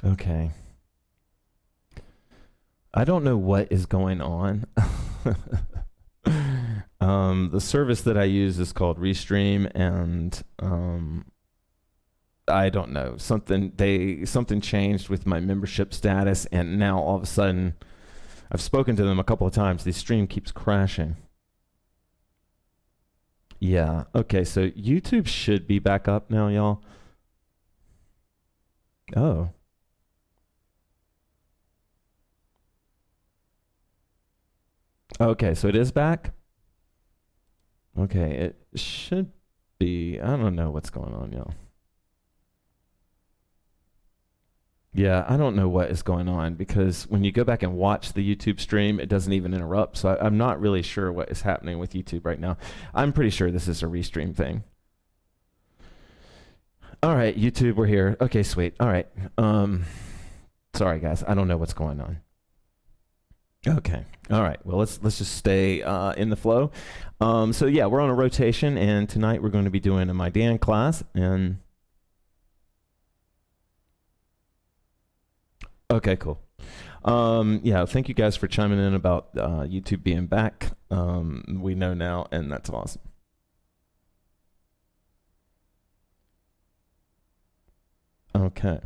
Okay. I don't know what is going on. The service that I use is called Restream, and I don't know, something changed with my membership status, and now all of a sudden, I've spoken to them a couple of times. The stream keeps crashing. Yeah. Okay. So YouTube should be back up now, y'all. Oh. Okay. So it is back. Okay. It should be. I don't know what's going on, y'all. Yeah, I don't know what is going on because when you go back and watch the YouTube stream, it doesn't even interrupt. So I'm not really sure what is happening with YouTube right now. I'm pretty sure this is a restream thing. All right, YouTube, we're here. Okay, sweet. All right. Sorry guys, I don't know what's going on. Okay. All right. Well, let's just stay in the flow. So yeah, we're on a rotation, and tonight we're going to be doing a My Dan class. And okay, cool. Yeah, thank you guys for chiming in about YouTube being back. We know now, and that's awesome. Okay.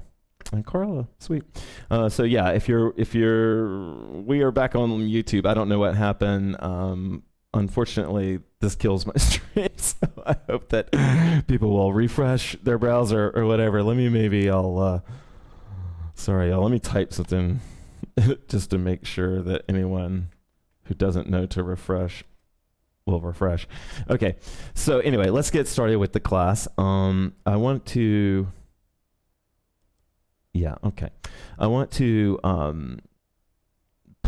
And Carla, sweet. So yeah, we are back on YouTube. I don't know what happened. Unfortunately, this kills my stream. So I hope that people will refresh their browser or whatever. Sorry, y'all. Let me type something just to make sure that anyone who doesn't know to refresh will refresh. Okay. So anyway, let's get started with the class. I want to. Yeah. Okay. I want to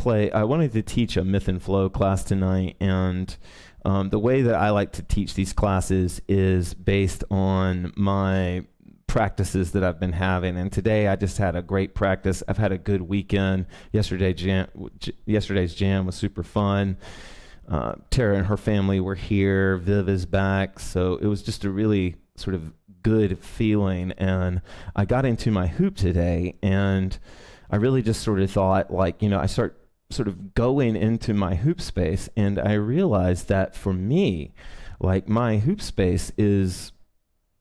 I wanted to teach a myth and flow class tonight, and the way that I like to teach these classes is based on my practices that I've been having. And today I just had a great practice. I've had a good weekend. Yesterday's jam was super fun. Tara and her family were here. Viv is back. So it was just a really sort of good feeling. And I got into my hoop today, and I really just sort of thought, like, I start sort of going into my hoop space, and I realized that for me, like, my hoop space is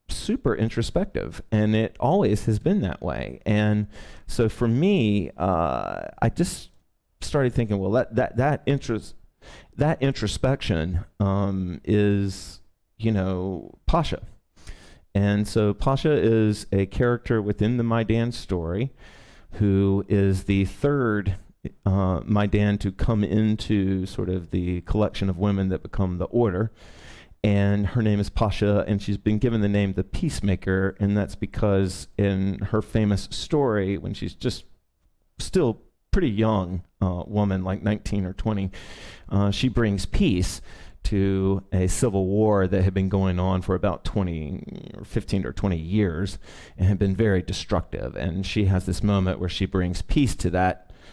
super introspective, and it always has been that way. And so for me, I just started thinking, well, that introspection is, Pasha. And so Pasha is a character within the My Dan story who is the third My Dan to come into sort of the collection of women that become the order. And her name is Pasha, and she's been given the name the Peacemaker, and that's because in her famous story, when she's just still pretty young woman, like 19 or 20, she brings peace to a civil war that had been going on for about 20 or 15 or 20 years and had been very destructive. And she has this moment where she brings peace to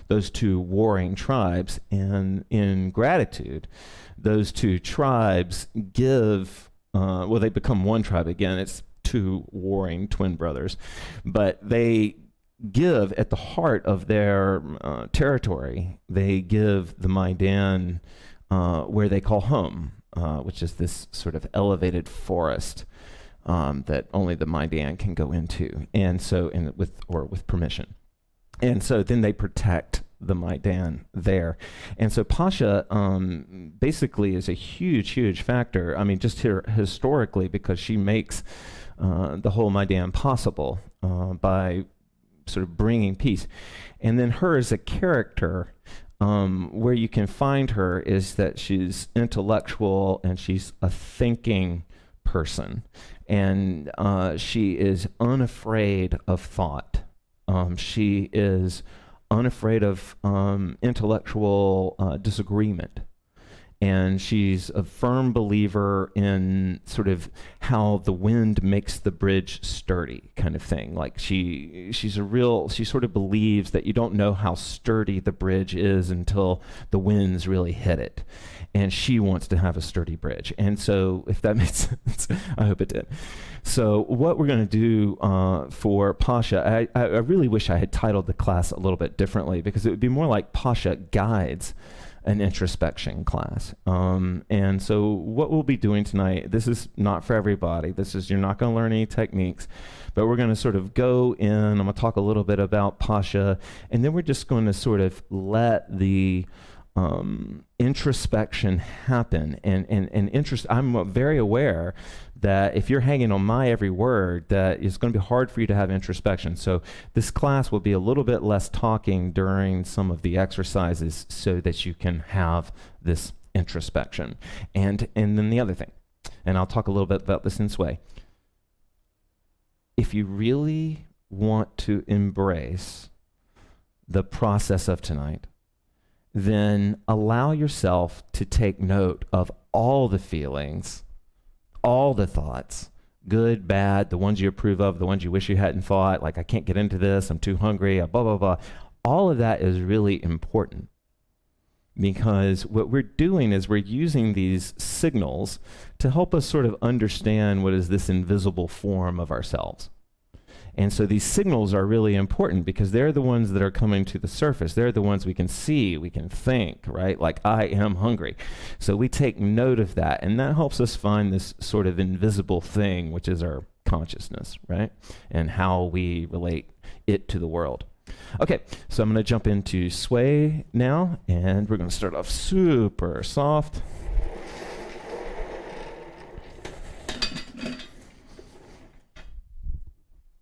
those two warring tribes, and in gratitude, those two tribes they become one tribe again. It's two warring twin brothers, but they give at the heart of their territory, they give the My Dan where they call home, which is this sort of elevated forest that only the My Dan can go into, and so with permission. And so then they protect the My Dan there. And so Pasha basically is a huge, huge factor. I mean, just here historically, because she makes the whole My Dan possible by sort of bringing peace. And then her as a character, where you can find her is that she's intellectual and she's a thinking person. And she is unafraid of thought. She is unafraid of intellectual disagreement. And she's a firm believer in sort of how the wind makes the bridge sturdy kind of thing. Like she sort of believes that you don't know how sturdy the bridge is until the winds really hit it. And she wants to have a sturdy bridge. And so if that makes sense, I hope it did. So what we're going to do for Pasha, I really wish I had titled the class a little bit differently, because it would be more like Pasha Guides an Introspection class. And so what we'll be doing tonight, this is not for everybody. This is, you're not going to learn any techniques, but we're going to sort of go in. I'm going to talk a little bit about Pasha, and then we're just going to sort of let the introspection happen. I'm very aware that if you're hanging on my every word, that it's going to be hard for you to have introspection. So this class will be a little bit less talking during some of the exercises so that you can have this introspection. And then the other thing, and I'll talk a little bit about this in this way. If you really want to embrace the process of tonight, then allow yourself to take note of all the feelings, all the thoughts, good, bad, the ones you approve of, the ones you wish you hadn't thought, like I can't get into this, I'm too hungry, blah, blah, blah. All of that is really important, because what we're doing is we're using these signals to help us sort of understand what is this invisible form of ourselves. And so these signals are really important because they're the ones that are coming to the surface. They're the ones we can see, we can think, right? Like, I am hungry. So we take note of that, and that helps us find this sort of invisible thing, which is our consciousness, right? And how we relate it to the world. Okay, so I'm going to jump into sway now, and we're going to start off super soft.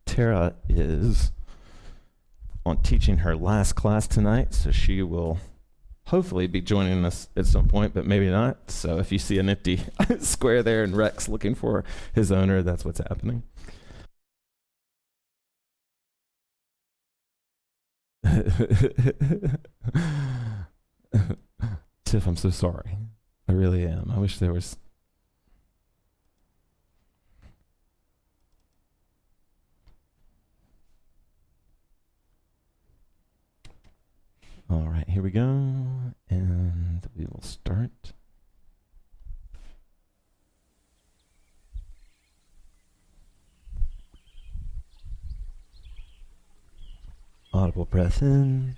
Tara is on teaching her last class tonight, so she will hopefully be joining us at some point, but maybe not. So if you see an empty square there and Rex looking for his owner, that's what's happening. Tiff, I'm so sorry. I really am. I wish there was... All right, here we go, and we will start. Audible breath in.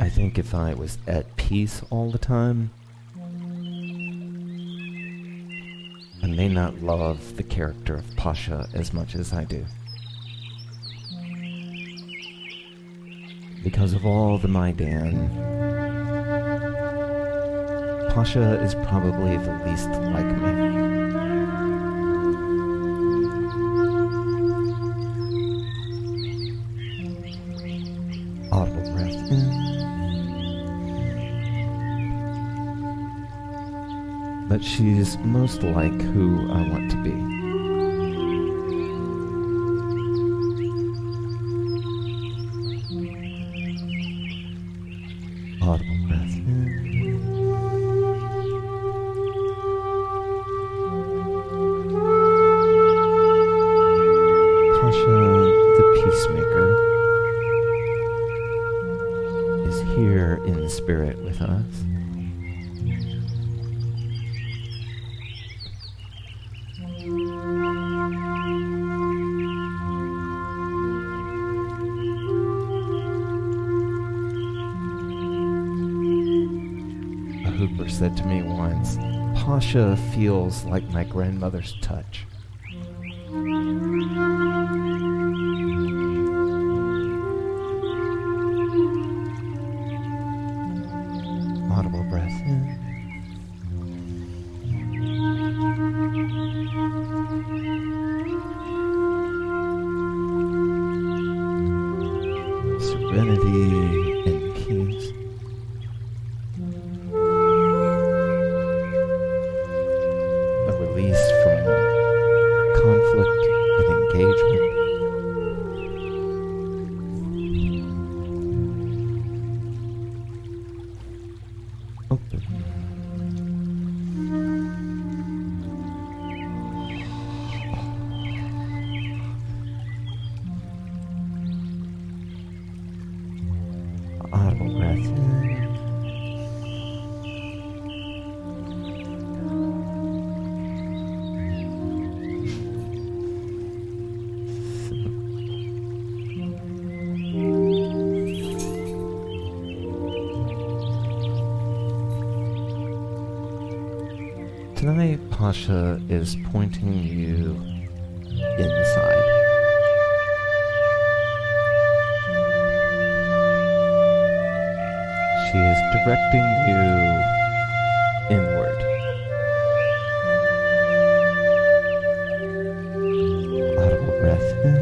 I think if I was at peace all the time, I may not love the character of Pasha as much as I do. Because of all the Maidan, Pasha is probably the least like me. Audible breath in. But she's most like who I want to be. Audible breath in. Pasha, the Peacemaker, is here in spirit with us. Hooper said to me once, Pasha feels like my grandmother's touch. Audible breath in. Open. Audible breath in. Tonight, Pasha is pointing you inside. She is directing you inward. Audible breath in.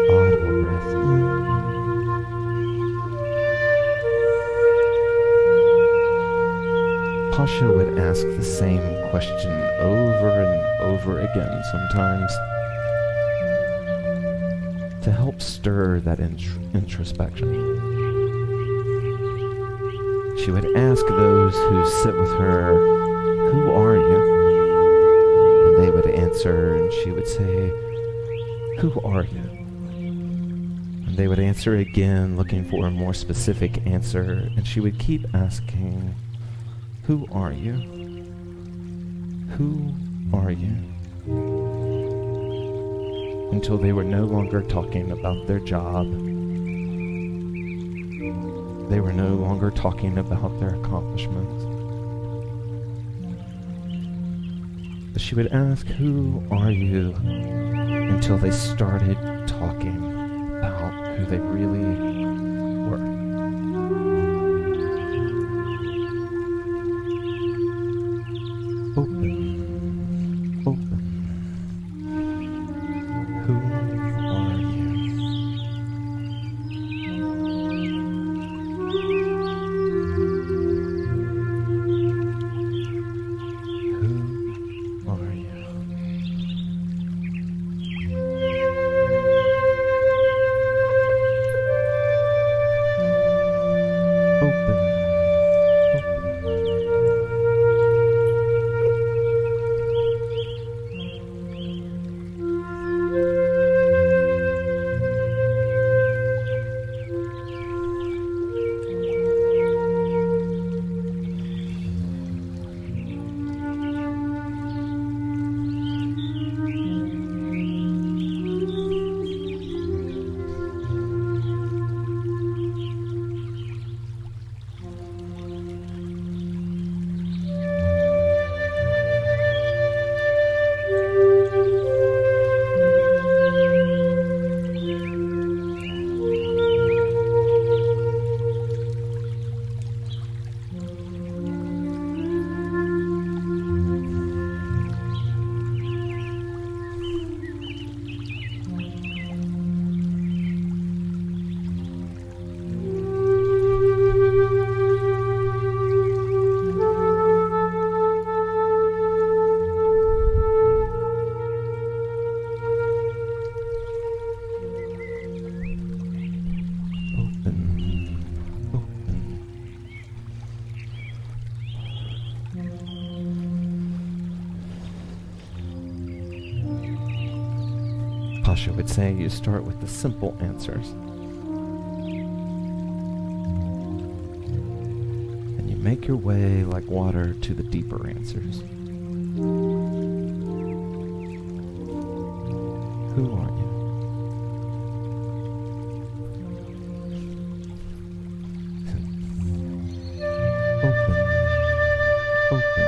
Audible breath in. Pasha would ask the same question over and over again, sometimes to help stir that introspection. She would ask those who sit with her, "Who are you?" And they would answer, and she would say, "Who are you?" And they would answer again, looking for a more specific answer, and she would keep asking, "Who are you? Who are you?" Until they were no longer talking about their job. They were no longer talking about their accomplishments. But she would ask, "Who are you?" until they started talking about who they really were. Open, open. Who are you? Who are you? Open, open. Pasha would say you start with the simple answers. And you make your way like water to the deeper answers. Who are you? Open, open.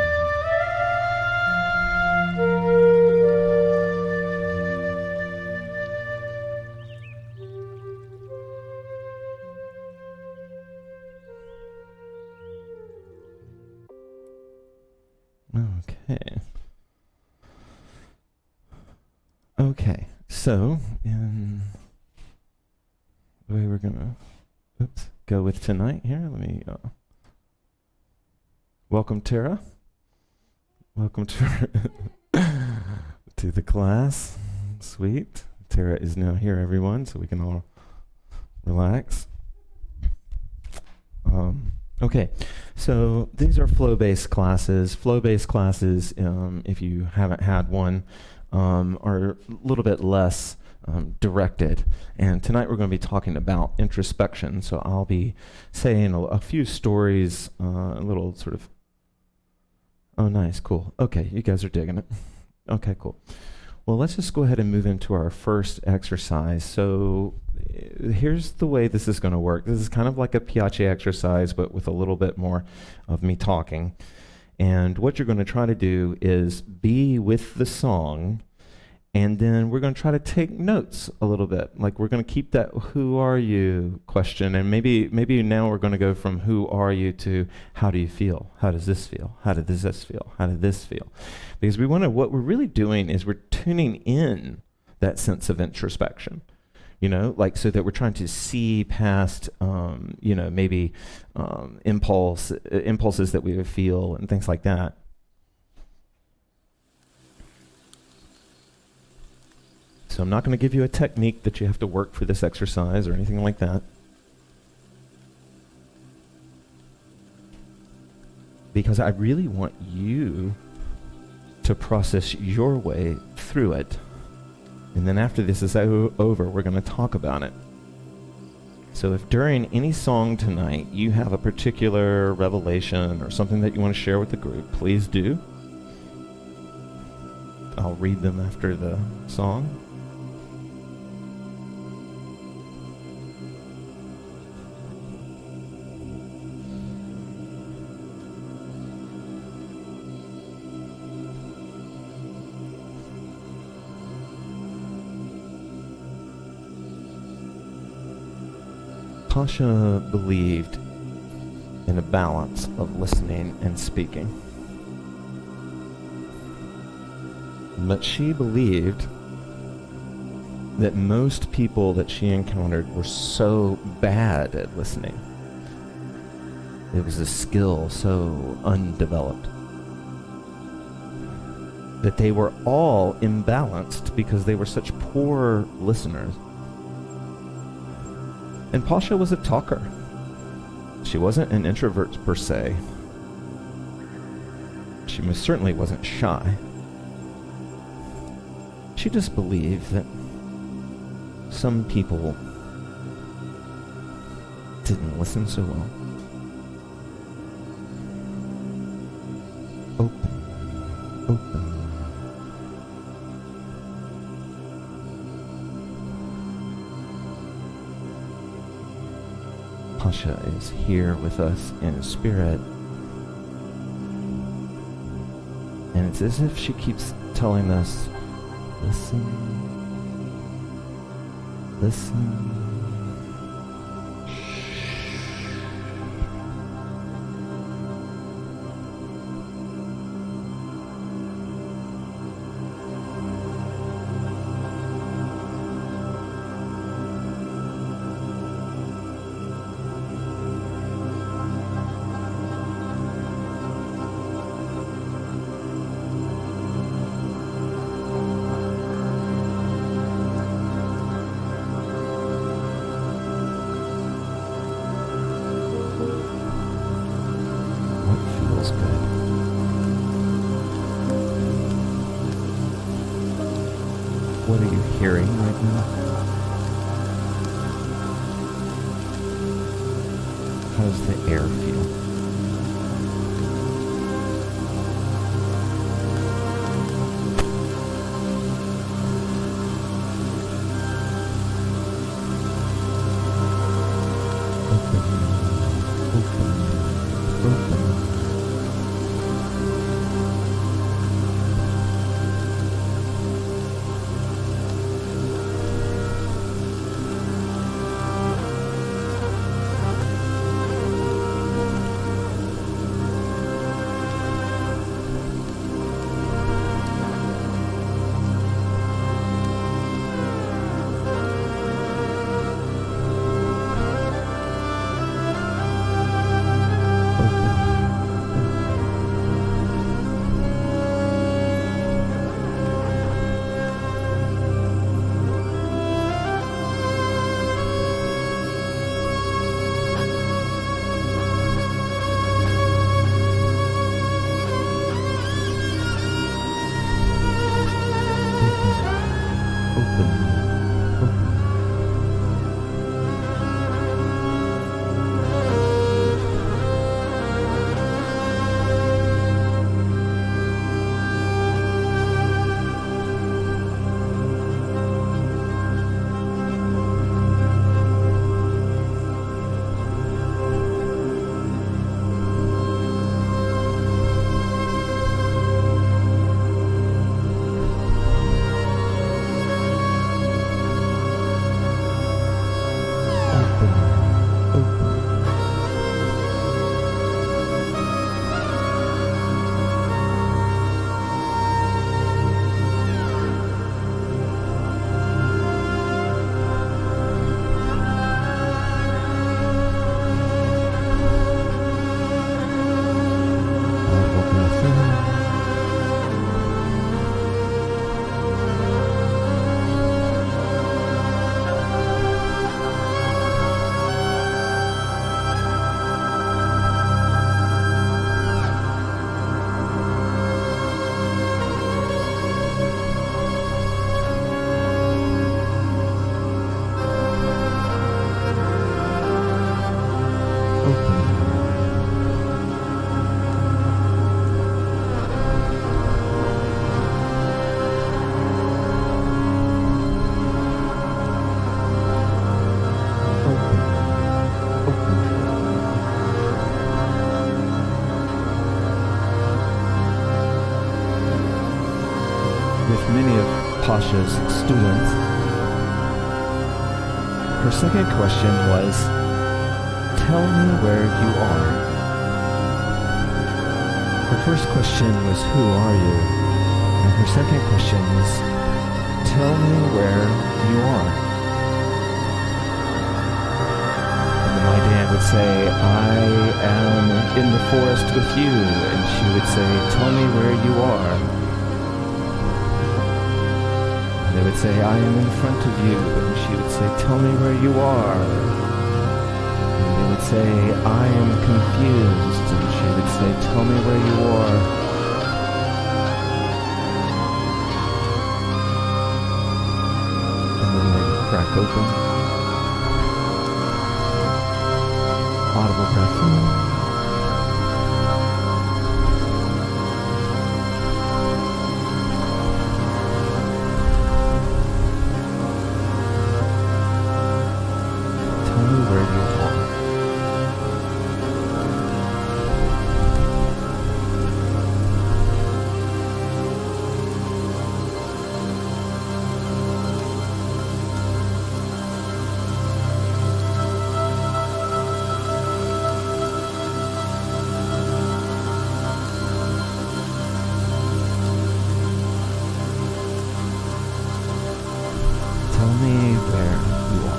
Okay, so in the way we're gonna go with tonight here, let me welcome Tara. Welcome to to the class. Sweet. Tara is now here, everyone, so we can all relax. Okay, so these are flow-based classes. Flow-based classes, if you haven't had one, are a little bit less directed. And tonight we're going to be talking about introspection. So I'll be saying a few stories, a little sort of. Oh, nice, cool. Okay, you guys are digging it. Okay, cool. Well, let's just go ahead and move into our first exercise. So here's the way this is going to work. This is kind of like a Piaget exercise, but with a little bit more of me talking. And what you're going to try to do is be with the song, and then we're going to try to take notes a little bit. Like we're going to keep that "who are you" question, and maybe now we're going to go from "who are you" to "how do you feel? How does this feel? How did this feel? How did this feel?" Because what we're really doing is we're tuning in that sense of introspection, like so that we're trying to see past, maybe impulses that we would feel and things like that. So I'm not going to give you a technique that you have to work for this exercise or anything like that. Because I really want you to process your way through it. And then after this is over, we're going to talk about it. So if during any song tonight you have a particular revelation or something that you want to share with the group, please do. I'll read them after the song. Pasha believed in a balance of listening and speaking. But she believed that most people that she encountered were so bad at listening. It was a skill so undeveloped that they were all imbalanced because they were such poor listeners. And Pasha was a talker. She wasn't an introvert per se. She most certainly wasn't shy. She just believed that some people didn't listen so well. Open. Pasha is here with us in spirit. And it's as if she keeps telling us, listen. What are you hearing right now? How does the air feel? many of Pasha's students. Her second question was, tell me where you are. Her first question was, who are you? And her second question was, tell me where you are. And my dad would say, I am in the forest with you. And she would say, tell me where you are. And they would say, I am in front of you. And she would say, tell me where you are. And they would say, I am confused. And she would say, tell me where you are. And then they would crack open. Audible breath in. Tell me where you are. Tell me where you are.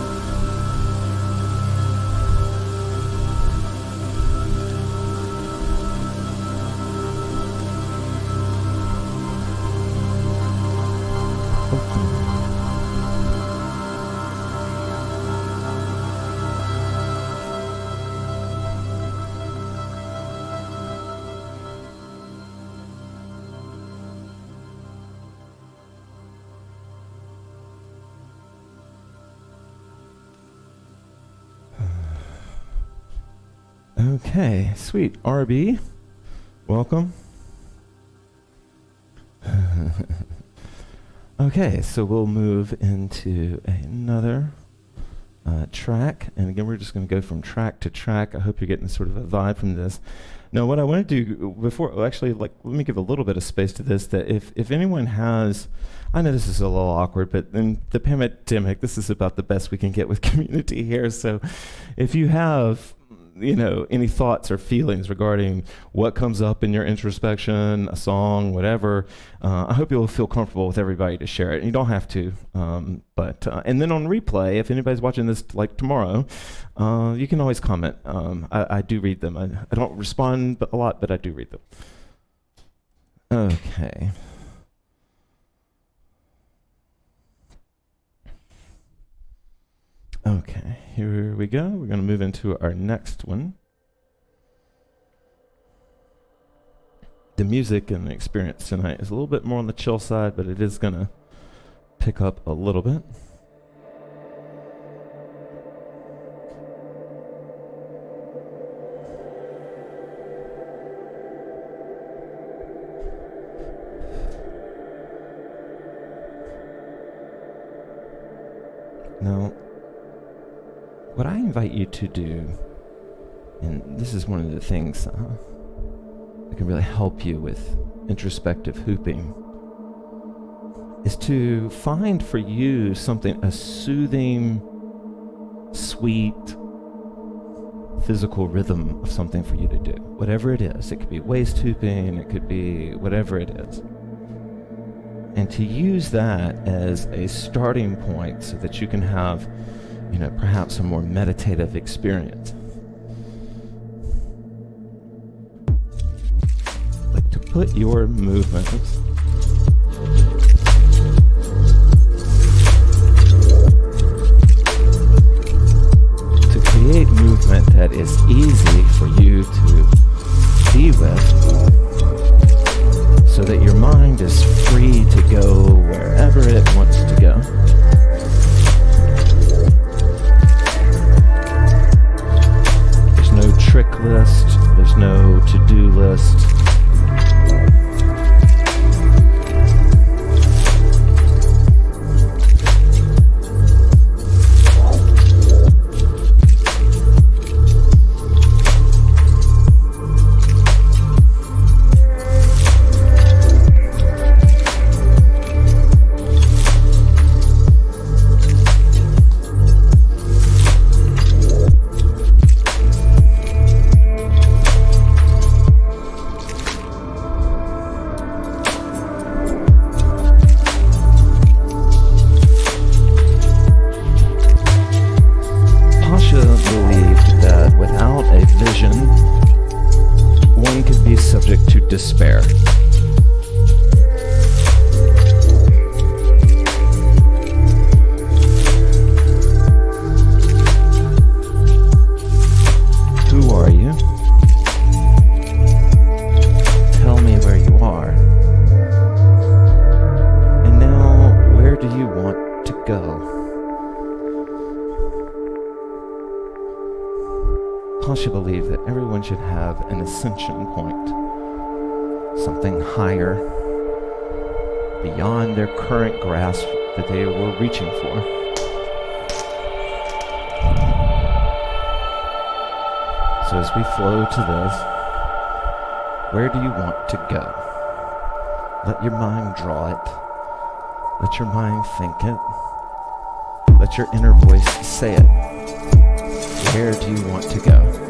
Okay, sweet. RB, welcome. Okay, so we'll move into another track. And again, we're just going to go from track to track. I hope you're getting sort of a vibe from this. Now, what I want to do before, actually, let me give a little bit of space to this, that if anyone has, I know this is a little awkward, but in the pandemic, this is about the best we can get with community here. So if you have any thoughts or feelings regarding what comes up in your introspection, a song, whatever, I hope you'll feel comfortable with everybody to share it. And you don't have to, but and then on replay, if anybody's watching this like tomorrow, you can always comment. I do read them. I don't respond a lot, but I do read them. Okay. Okay, here we go. We're going to move into our next one. The music and the experience tonight is a little bit more on the chill side, but it is going to pick up a little bit. Now, what I invite you to do, and this is one of the things that can really help you with introspective hooping, is to find for you something, a soothing, sweet, physical rhythm of something for you to do. Whatever it is. It could be waist hooping, it could be whatever it is. And to use that as a starting point so that you can have perhaps a more meditative experience. Like to put your movements to create movement that is easy for you to be with, so that your mind is free to go wherever it wants to go. No trick list, there's no to-do list. where? Who are you? Tell me where you are. And now, where do you want to go? Pasha believed that everyone should have an ascension point, something higher, beyond their current grasp that they were reaching for. So as we flow to this, where do you want to go? Let your mind draw it. Let your mind think it. Let your inner voice say it. Where do you want to go?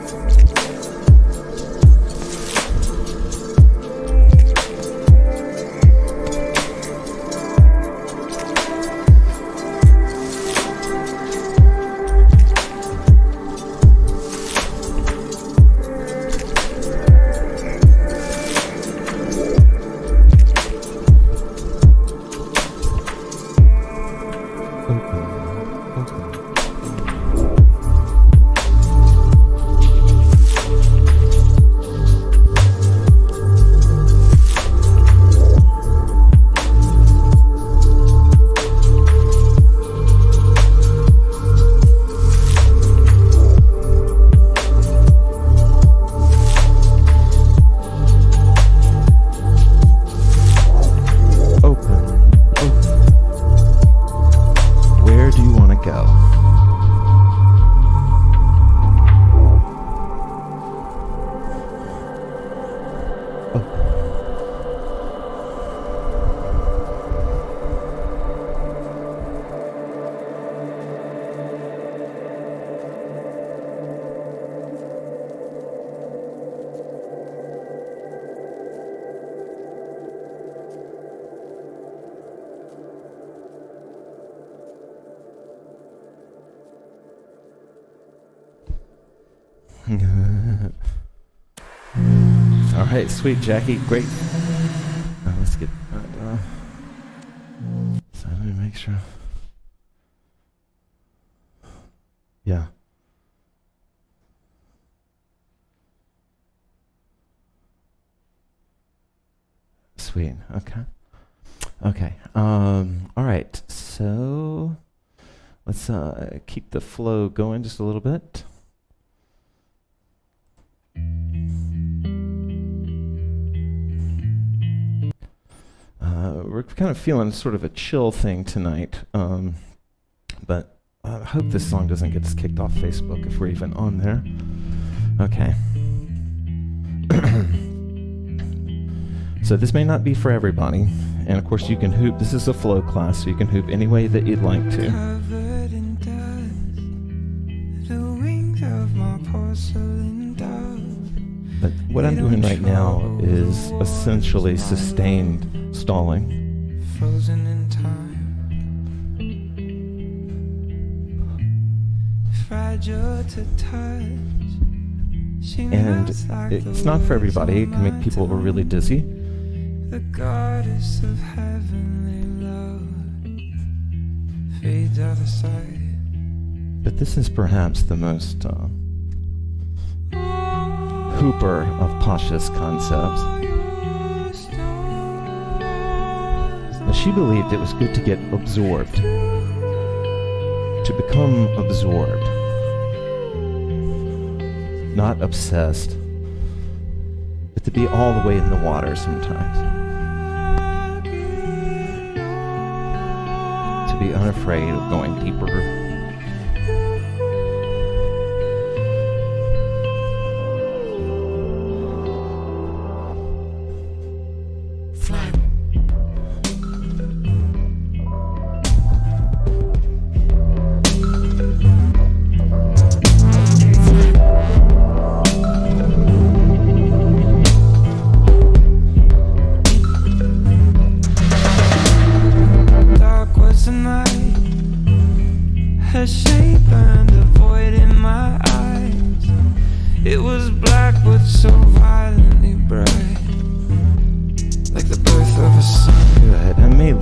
All right, sweet Jackie, great. Let's get that. So let me make sure. Yeah. Sweet. Okay. Okay. All right. So let's keep the flow going just a little bit. We're kind of feeling sort of a chill thing tonight, but I hope this song doesn't get us kicked off Facebook if we're even on there. Okay. So this may not be for everybody, and of course you can hoop. This is a flow class, so you can hoop any way that you'd like to. But what I'm doing right now is essentially sustained stalling. Frozen in time, fragile to touch. And it's not for everybody. It can make people really dizzy. The goddess of heavenly love fades out of sight. But this is perhaps the most hooper of Pasha's concepts. Now, she believed it was good to get absorbed, to become absorbed, not obsessed, but to be all the way in the water sometimes. To be unafraid of going deeper.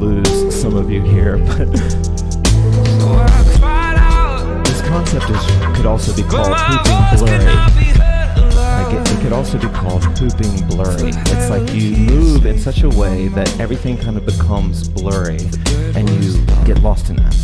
lose some of you here, but this concept could also be called hooping blurry. It could also be called hooping blurry. It's like you move in such a way that everything kind of becomes blurry, and you get lost in that.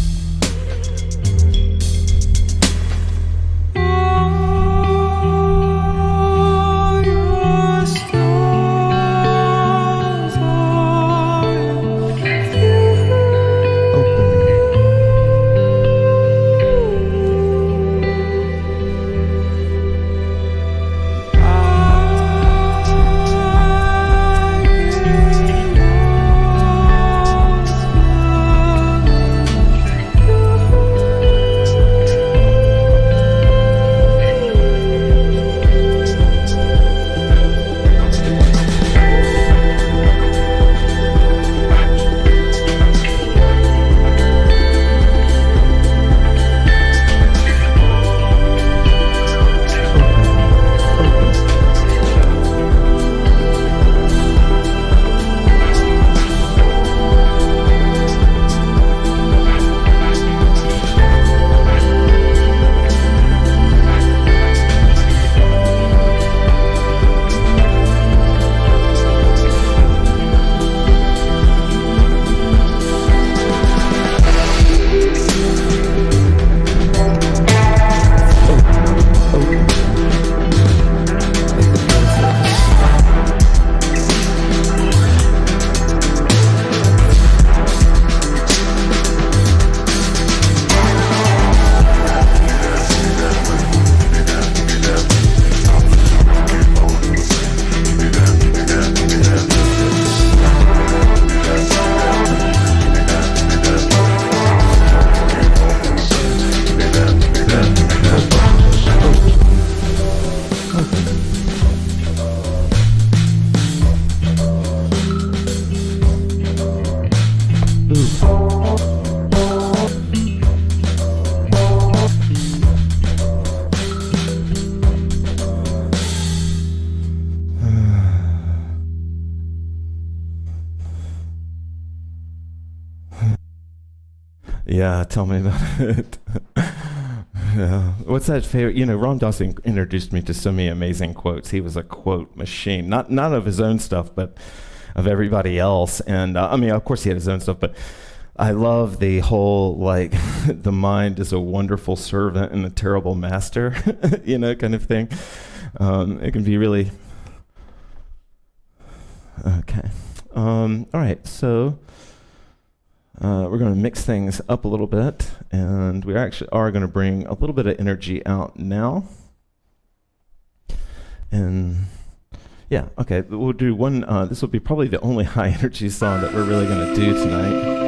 Yeah, tell me about it. Yeah. What's that favorite? You know, Ron Dawson introduced me to so many amazing quotes. He was a quote machine, not of his own stuff, but of everybody else. And I mean, of course, he had his own stuff, but I love the whole like the mind is a wonderful servant and a terrible master, you know, kind of thing. It can be really okay. All right, so. We're going to mix things up a little bit, and we actually are going to bring a little bit of energy out now. And yeah, okay, we'll do one, this will be probably the only high energy song that we're really going to do tonight.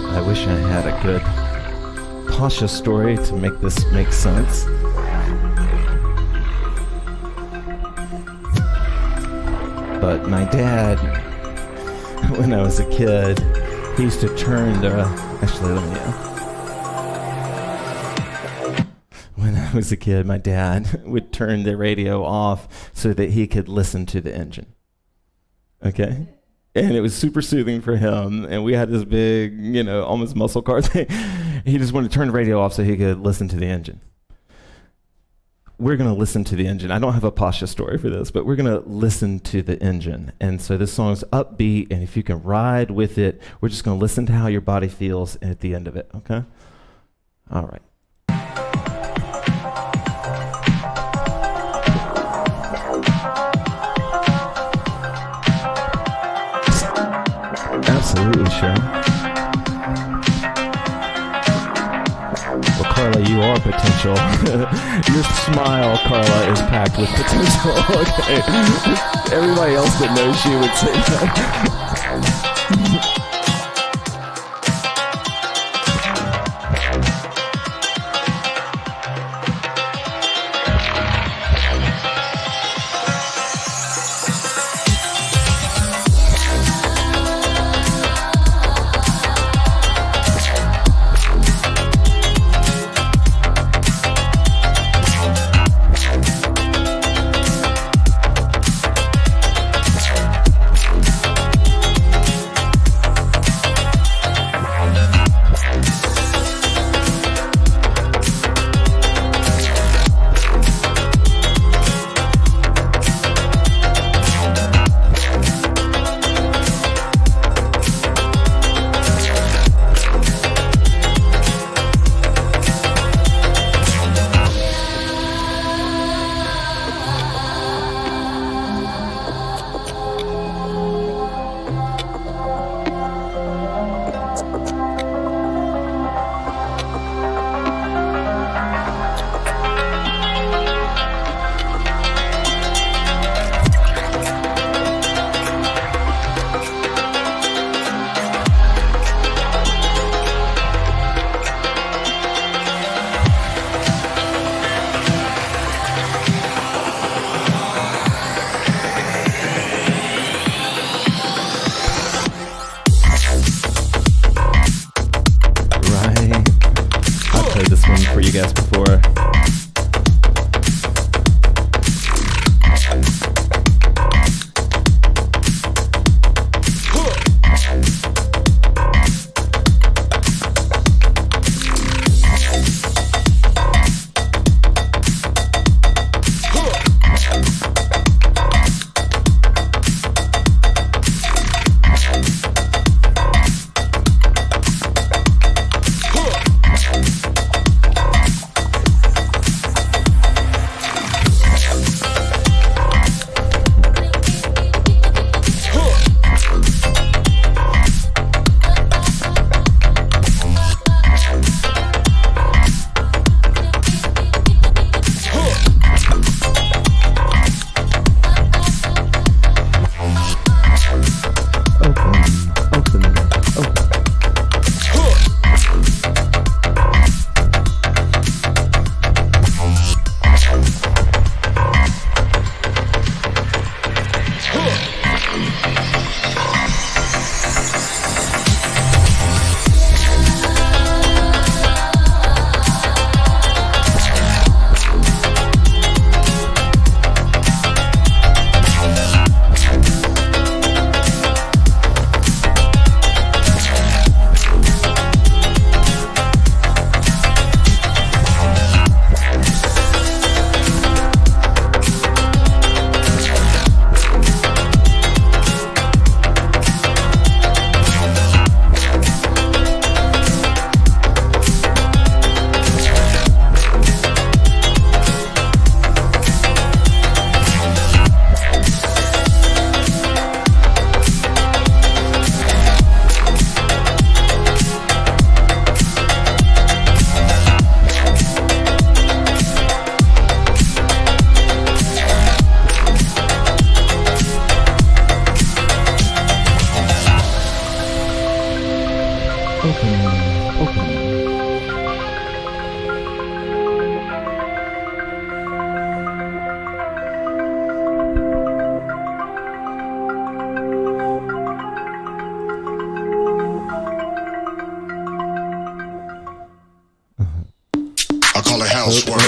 I wish I had a good Pasha story to make this make sense. But my dad, when I was a kid, he used to turn the... Actually, let me... When I was a kid, my dad would turn the radio off so that he could listen to the engine. Okay? And it was super soothing for him. And we had this big, you know, almost muscle car thing. He just wanted to turn the radio off so he could listen to the engine. We're going to listen to the engine. I don't have a Pasha story for this, but we're going to listen to the engine. And so this song's upbeat, and if you can ride with it, we're just going to listen to how your body feels at the end of it, okay? All right. Absolutely, Cheryl. Well, Carla, you are potential. Your smile, Carla, is packed with potential. Okay. Everybody else that knows you would say that.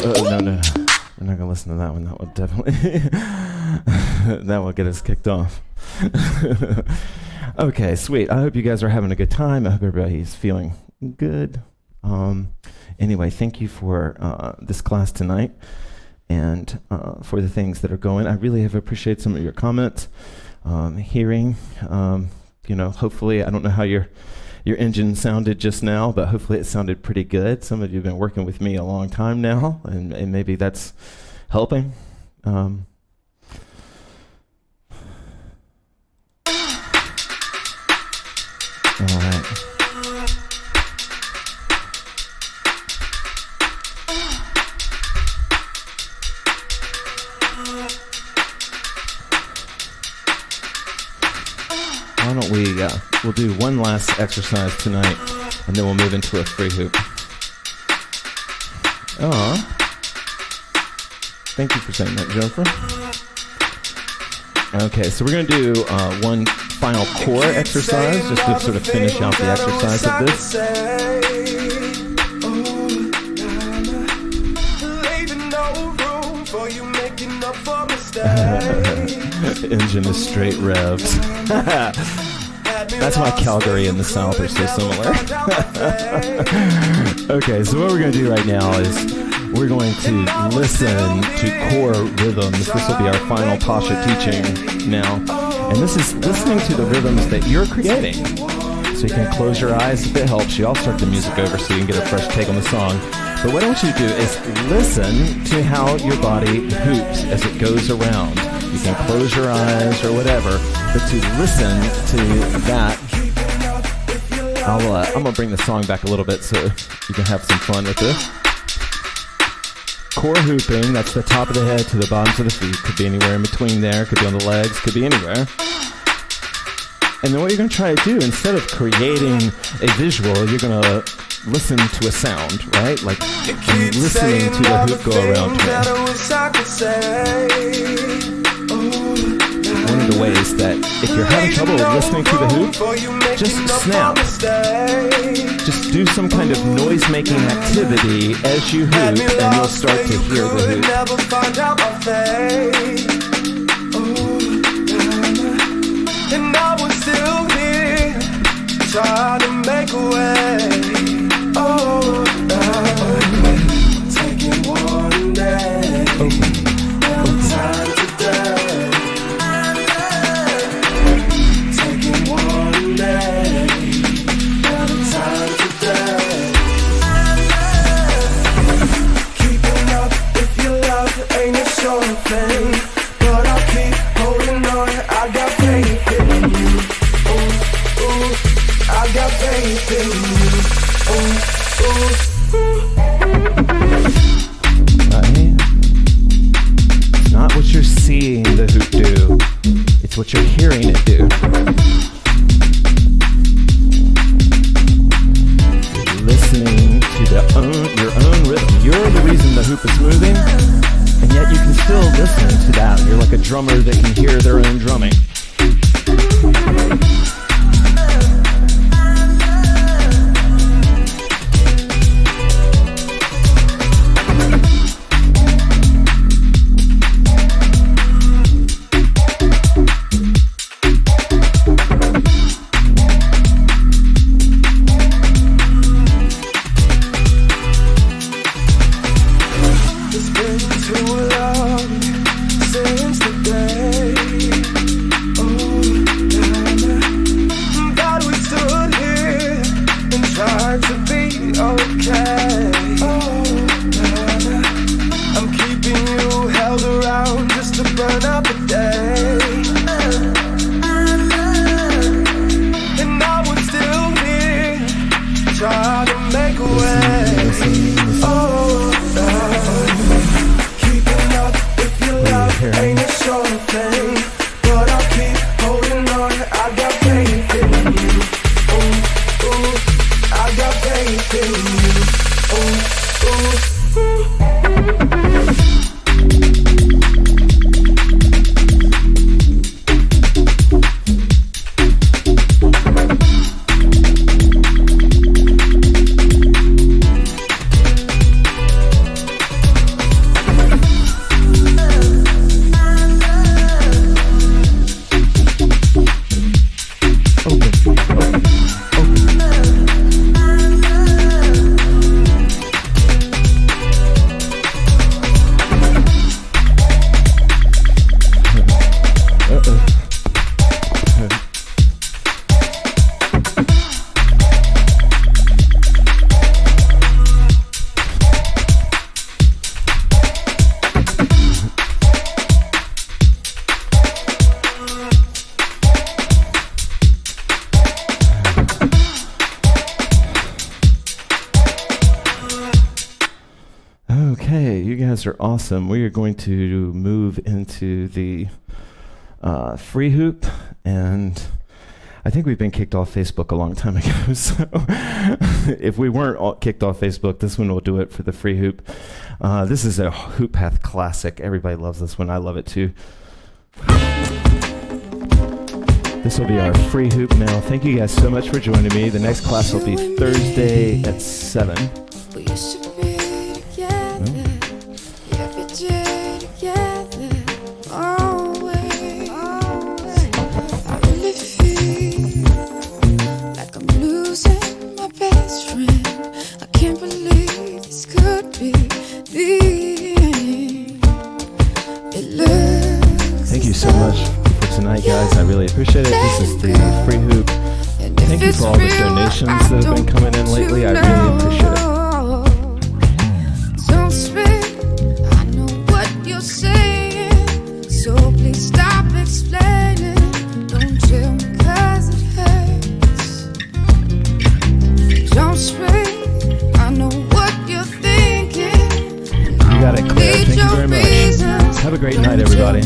No. We're not going to listen to that one. That would definitely... that will get us kicked off. Okay, sweet. I hope you guys are having a good time. I hope everybody's feeling good. Anyway, thank you for this class tonight and for the things that are going. I really have appreciated some of your comments, hearing. Hopefully, I don't know how your engine sounded just now, but hopefully it sounded pretty good. Some of you have been working with me a long time now, and maybe that's helping. All right. Why don't we'll do one last exercise tonight, and then we'll move into a free hoop. Thank you for saying that, Jennifer. Okay, so we're going to do one final core exercise, just to sort of finish out the exercise of this. Engine is straight revs. That's why Calgary and the South are so similar. Okay, so what we're going to do right now is we're going to listen to core rhythms. This will be our final Pasha teaching now. And this is listening to the rhythms that you're creating. So you can close your eyes if it helps you. I'll start the music over so you can get a fresh take on the song. But what I want you to do is listen to how your body hoops as it goes around. You can close your eyes or whatever, but to listen to that, I'm going to bring the song back a little bit so you can have some fun with this. Core hooping, that's the top of the head to the bottoms of the feet. Could be anywhere in between there, could be on the legs, could be anywhere. And then what you're going to try to do, instead of creating a visual, you're going to listen to a sound, right? Like I'm listening to the hoop go around me. One of the ways that if you're having trouble listening to the hoop, just snap. Just do some kind of noise-making activity as you hoop, and you'll start to hear the hoop. And I was still here, trying to make a way. Take it one day, one time today. Take it one day, one time today. Keeping up if you love, ain't a sure thing, but I'll keep holding on. I got faith in you. Ooh, ooh, I got faith in you. Ooh, ooh. It's not what you're seeing the hoop do, it's what you're hearing it do. You're listening to your own rhythm. You're the reason the hoop is moving, and yet you can still listen to that. You're like a drummer that can hear their own drumming. It's been too long since the day guys are awesome. We are going to move into the free hoop, and I think we've been kicked off Facebook a long time ago. So if we weren't kicked off Facebook, this one will do it for the free hoop. This is a HoopPath classic. Everybody loves this one. I love it too. This will be our free hoop now. Thank you guys so much for joining me. The next class will be Thursday at 7. We used to be together, every day together, always. I really feel like I'm losing my best friend. I can't believe this could be the end. It looks. Thank you so much for tonight, guys. I really appreciate it. This is the free hoop. Thank you for all the donations that have been coming in lately. I really appreciate it. Don't speak, I know what you're saying, so please stop explaining. Don't tell me 'cause it hurts. Don't speak, I know what you're thinking. You got it, Claire. Thank you very much. Have a great night, everybody.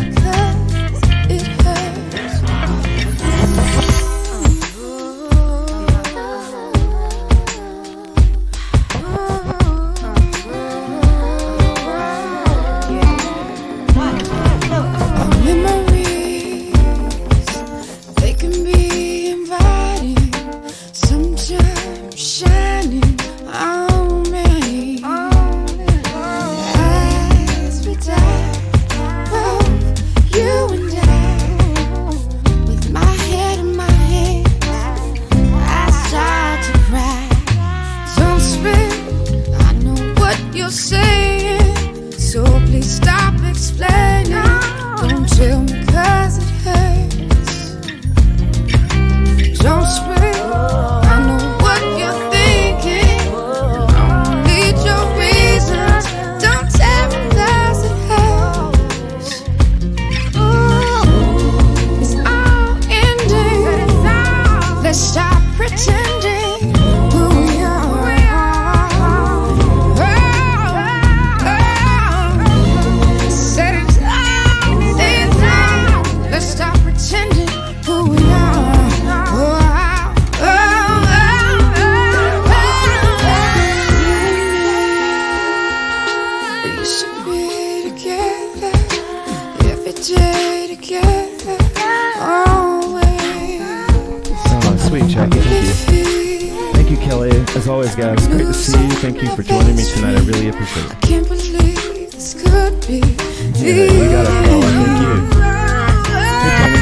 As always, guys, great to see you. Thank you for joining me tonight. I really appreciate it. I can't believe this could be. Yeah, you got it, Paula. Thank you. Hey, Kenny.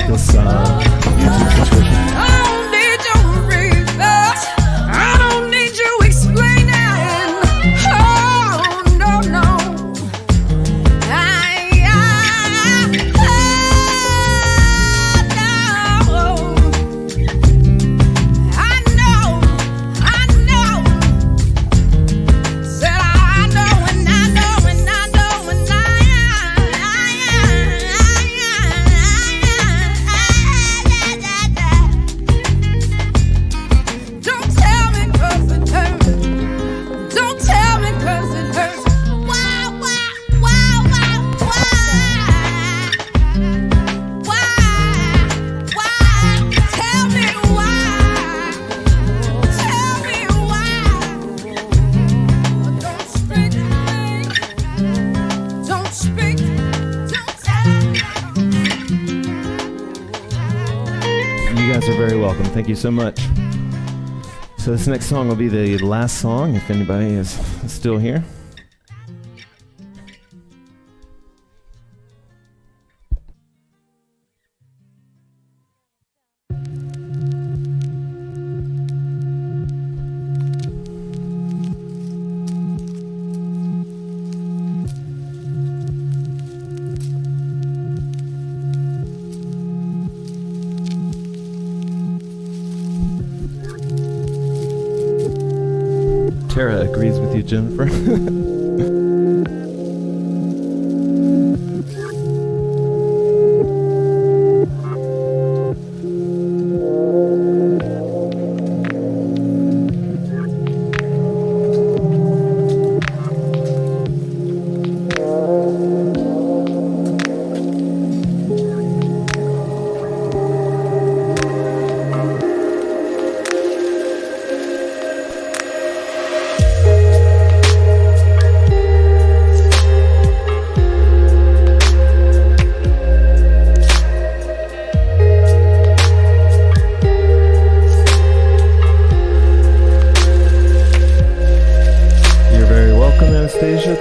This YouTube situation. I don't need your reasons. I don't need you explaining. Oh no no. I know. Said I know and I know and I know and You guys are very welcome. Thank you so much. So this next song will be the last song, if anybody is still here. Tara agrees with you, Jennifer.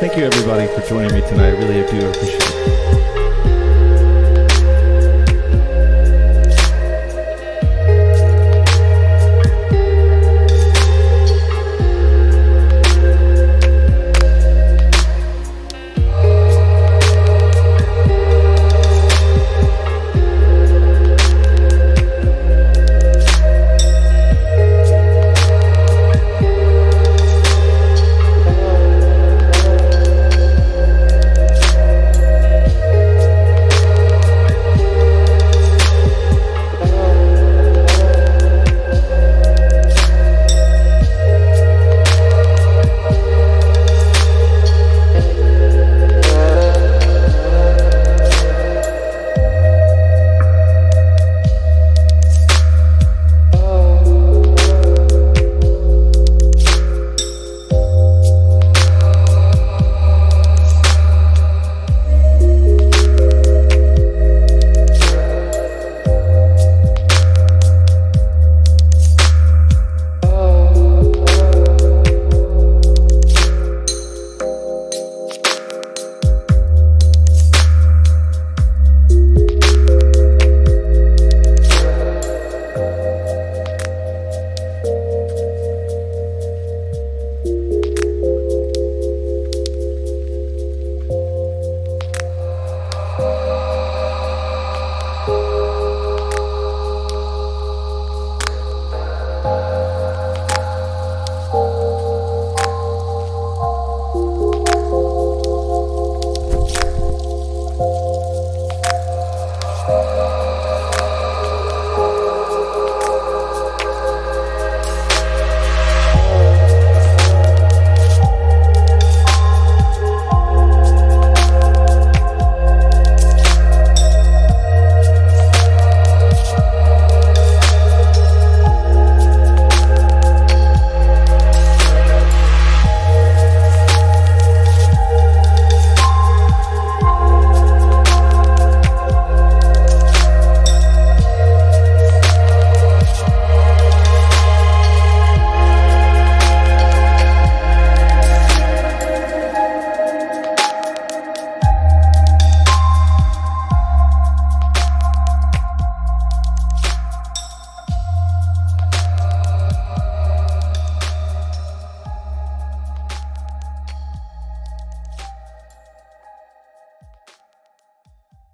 Thank you, everybody, for joining me tonight. I really do appreciate